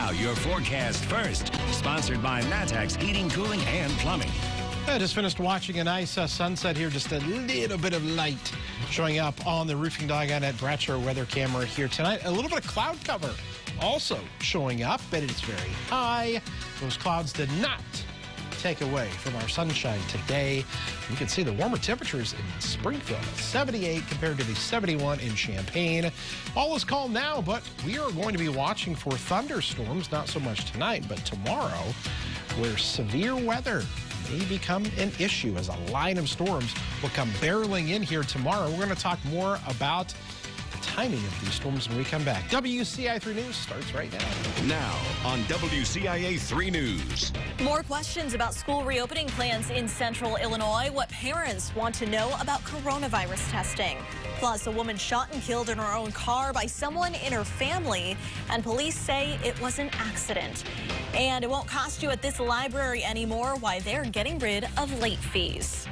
Now, your forecast first, sponsored by Matex Heating, Cooling, and Plumbing. I just finished watching a nice sunset here, just a little bit of light showing up on the Roofing Dog at Bradshaw weather camera here tonight. A little bit of cloud cover also showing up, but it's very high. Those clouds did not take away from our sunshine today. You can see the warmer temperatures in Springfield, 78 compared to the 71 in Champaign. All is calm now, but we are going to be watching for thunderstorms, not so much tonight, but tomorrow, where severe weather may become an issue as a line of storms will come barreling in here tomorrow. We're going to talk more about the timing of these storms when we come back. WCIA 3 News starts right now. Now on WCIA 3 News. More questions about school reopening plans in central Illinois, what parents want to know about coronavirus testing. Plus, a woman shot and killed in her own car by someone in her family, and police say it was an accident. And it won't cost you at this library anymore, why they're getting rid of late fees.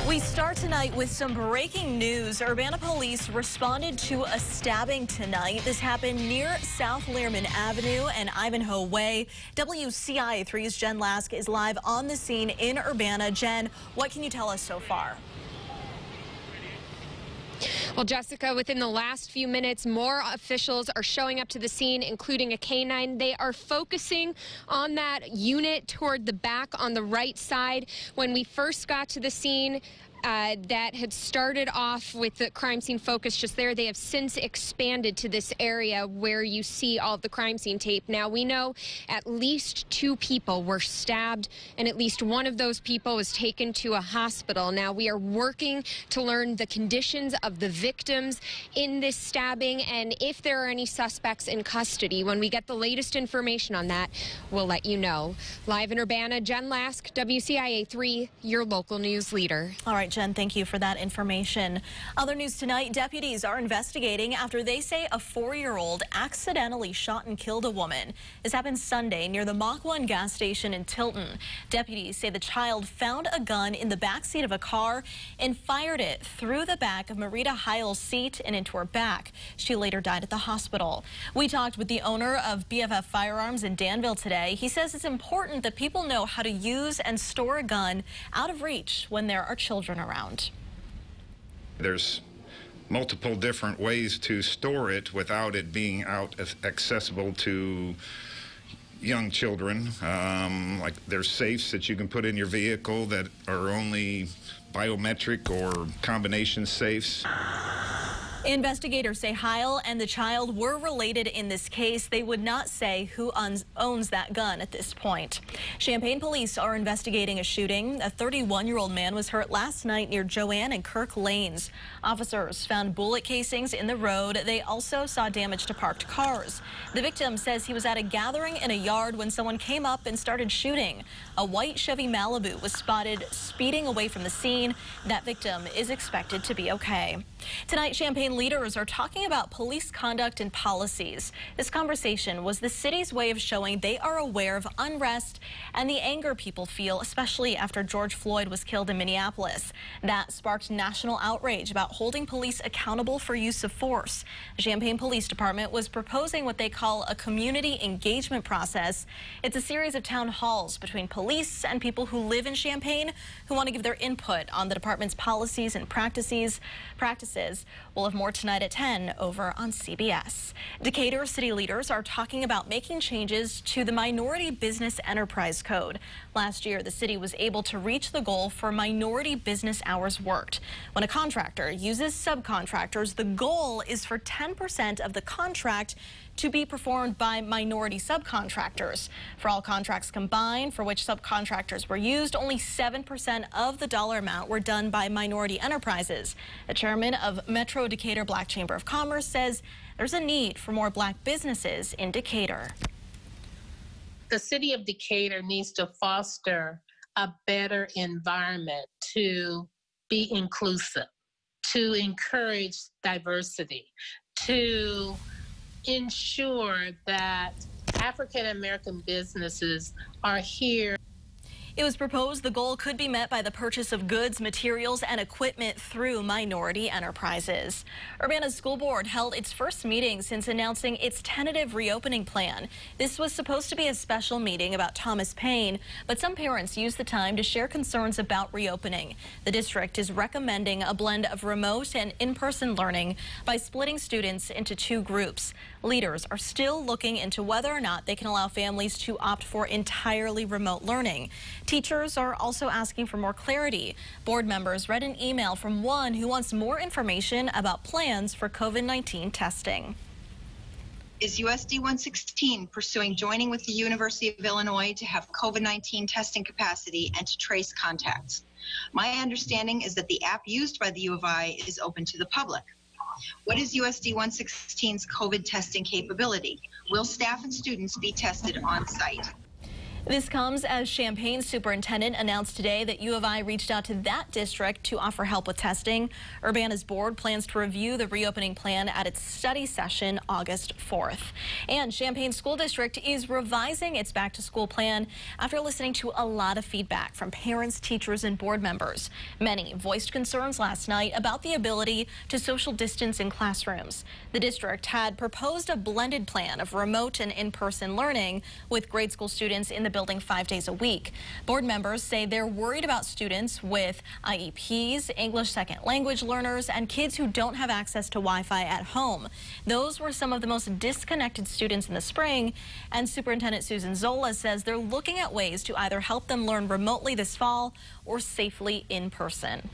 We start tonight with some breaking news. Urbana police responded to a stabbing tonight. This happened near South Learman Avenue and Ivanhoe Way. WCIA 3's Jen Lask is live on the scene in Urbana. Jen, what can you tell us so far? Well, Jessica, within the last few minutes, more officials are showing up to the scene, including a canine. They are focusing on that unit toward the back on the right side. When we first got to the scene, that had started off with the crime scene focus just there. They have since expanded to this area where you see all of the crime scene tape. Now, we know at least 2 people were stabbed, and at least one of those people was taken to a hospital. Now, we are working to learn the conditions of the victims in this stabbing and if there are any suspects in custody. When we get the latest information on that, we'll let you know. Live in Urbana, Jen Lask, WCIA 3, your local news leader. All right, Jen, thank you for that information. Other news tonight, deputies are investigating after they say a 4-year-old accidentally shot and killed a woman. This happened Sunday near the Mach 1 gas station in Tilton. Deputies say the child found a gun in the backseat of a car and fired it through the back of Marita Heil's seat and into her back. She later died at the hospital. We talked with the owner of BFF Firearms in Danville today. He says it's important that people know how to use and store a gun out of reach when there are children around. There's multiple different ways to store it without it being out accessible to young children. Like there's safes that you can put in your vehicle that are only biometric or combination safes. Investigators say Heil and the child were related in this case. They would not say who owns that gun at this point. Champaign police are investigating a shooting. A 31-year-old man was hurt last night near Joanne and Kirk Lanes. Officers found bullet casings in the road. They also saw damage to parked cars. The victim says he was at a gathering in a yard when someone came up and started shooting. A white Chevy Malibu was spotted speeding away from the scene. That victim is expected to be okay. Tonight, Champaign leaders are talking about police conduct and policies. This conversation was the city's way of showing they are aware of unrest and the anger people feel, especially after George Floyd was killed in Minneapolis. That sparked national outrage about holding police accountable for use of force. The Champaign Police Department was proposing what they call a community engagement process. It's a series of town halls between police and people who live in Champaign who want to give their input on the department's policies and practices. We'll have more tonight at 10 over on CBS. Decatur city leaders are talking about making changes to the Minority Business Enterprise Code. Last year, the city was able to reach the goal for minority business hours worked. When a contractor uses subcontractors, the goal is for 10% of the contract to be performed by minority subcontractors. For all contracts combined for which subcontractors were used, only 7% of the dollar amount were done by minority enterprises. The chairman of Metro Decatur Black Chamber of Commerce says there's a need for more black businesses in Decatur. The city of Decatur needs to foster a better environment to be inclusive, to encourage diversity, to ensure that African American businesses are here. It was proposed the goal could be met by the purchase of goods, materials, and equipment through minority enterprises. Urbana's school board held its first meeting since announcing its tentative reopening plan. This was supposed to be a special meeting about Thomas Paine, but some parents used the time to share concerns about reopening. The district is recommending a blend of remote and in-person learning by splitting students into two groups. Leaders are still looking into whether or not they can allow families to opt for entirely remote learning. Teachers are also asking for more clarity. Board members read an email from one who wants more information about plans for COVID-19 testing. Is USD 116 pursuing joining with the University of Illinois to have COVID-19 testing capacity and to trace contacts? My understanding is that the app used by the U of I is open to the public. What is USD 116's COVID testing capability? Will staff and students be tested on site? This comes as Champaign superintendent announced today that U of I reached out to that district to offer help with testing. Urbana's board plans to review the reopening plan at its study session August 4th. And Champaign School District is revising its back-to-school plan after listening to a lot of feedback from parents, teachers, and board members. Many voiced concerns last night about the ability to social distance in classrooms. The district had proposed a blended plan of remote and in-person learning with grade school students in the building 5 days a week. Board members say they're worried about students with IEPs, English second language learners, and kids who don't have access to Wi-Fi at home. Those were some of the most disconnected students in the spring, and Superintendent Susan Zola says they're looking at ways to either help them learn remotely this fall or safely in person.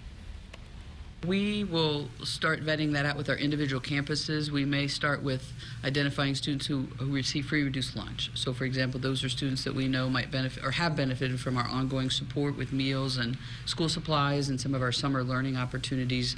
We will start vetting that out with our individual campuses. We may start with identifying students who receive free reduced lunch. So, for example, those are students that we know might benefit or have benefited from our ongoing support with meals and school supplies and some of our summer learning opportunities.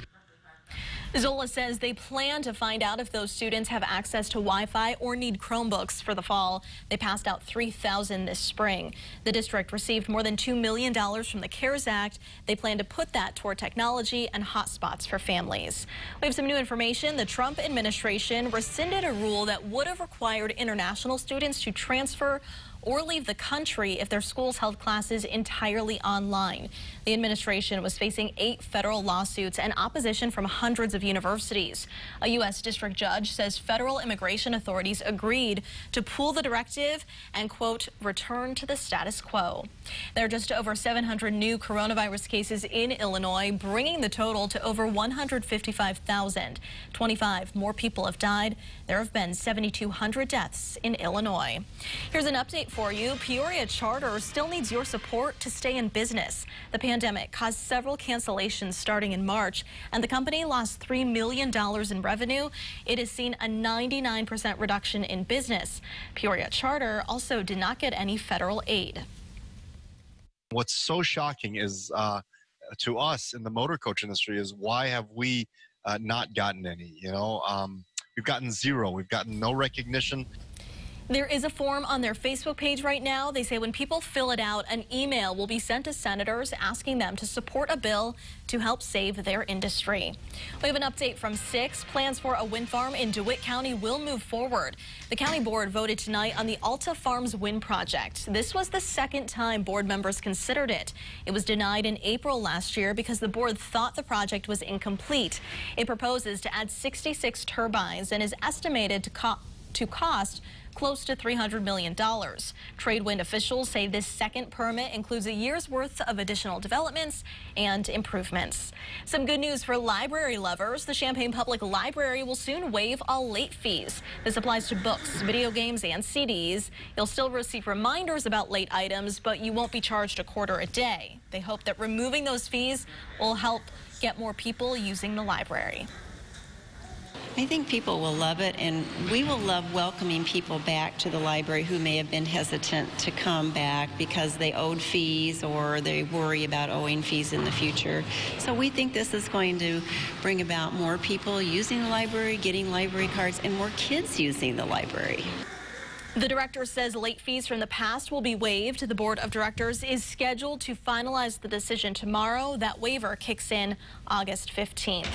Zola says they plan to find out if those students have access to Wi-Fi or need Chromebooks for the fall. They passed out 3,000 this spring. The district received more than $2 million from the CARES Act. They plan to put that toward technology and hotspots for families. We have some new information. The Trump administration rescinded a rule that would have required international students to transfer or leave the country if their schools held classes entirely online. The administration was facing 8 federal lawsuits and opposition from hundreds of universities. A U.S. district judge says federal immigration authorities agreed to pull the directive and, quote, return to the status quo. There are just over 700 new coronavirus cases in Illinois, bringing the total to over 155,000. 25 more people have died. There have been 7,200 deaths in Illinois. Here's an update for you. Peoria Charter still needs your support to stay in business. The pandemic caused several cancellations starting in March, and the company lost $3 million in revenue. It has seen a 99% reduction in business. Peoria Charter also did not get any federal aid. What's so shocking is to us in the motor coach industry is why have we not gotten any? We've gotten zero. We've gotten no recognition. There is a form on their Facebook page right now. They say when people fill it out, an email will be sent to senators asking them to support a bill to help save their industry. We have an update from 6. Plans for a wind farm in DeWitt County will move forward. The county board voted tonight on the Alta Farms wind project. This was the second time board members considered it. It was denied in April last year because the board thought the project was incomplete. It proposes to add 66 turbines and is estimated to cost close to $300 million. Tradewind officials say this second permit includes a year's worth of additional developments and improvements. Some good news for library lovers. The Champaign Public Library will soon waive all late fees. This applies to books, video games, and CDs. You'll still receive reminders about late items, but you won't be charged a quarter a day. They hope that removing those fees will help get more people using the library. I think people will love it, and we will love welcoming people back to the library who may have been hesitant to come back because they owed fees or they worry about owing fees in the future. So we think this is going to bring about more people using the library, getting library cards, and more kids using the library. The director says late fees from the past will be waived. The board of directors is scheduled to finalize the decision tomorrow. That waiver kicks in August 15th.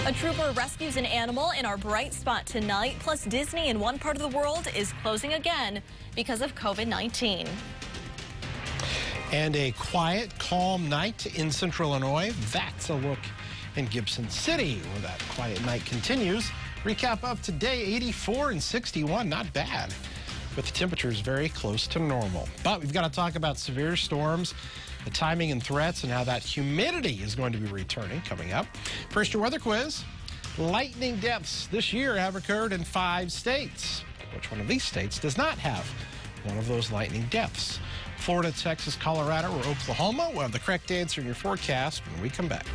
A trooper rescues an animal in our bright spot tonight. Plus, Disney in one part of the world is closing again because of COVID-19. And a quiet, calm night in central Illinois. That's a look in Gibson City, where that quiet night continues. Recap of today, 84 and 61, not bad, with the temperatures very close to normal. But we've got to talk about severe storms, the timing and threats, and how that humidity is going to be returning coming up. First, your weather quiz. Lightning deaths this year have occurred in 5 states. Which one of these states does not have one of those lightning deaths? Florida, Texas, Colorado, or Oklahoma? We'll have the correct answer in your forecast when we come back.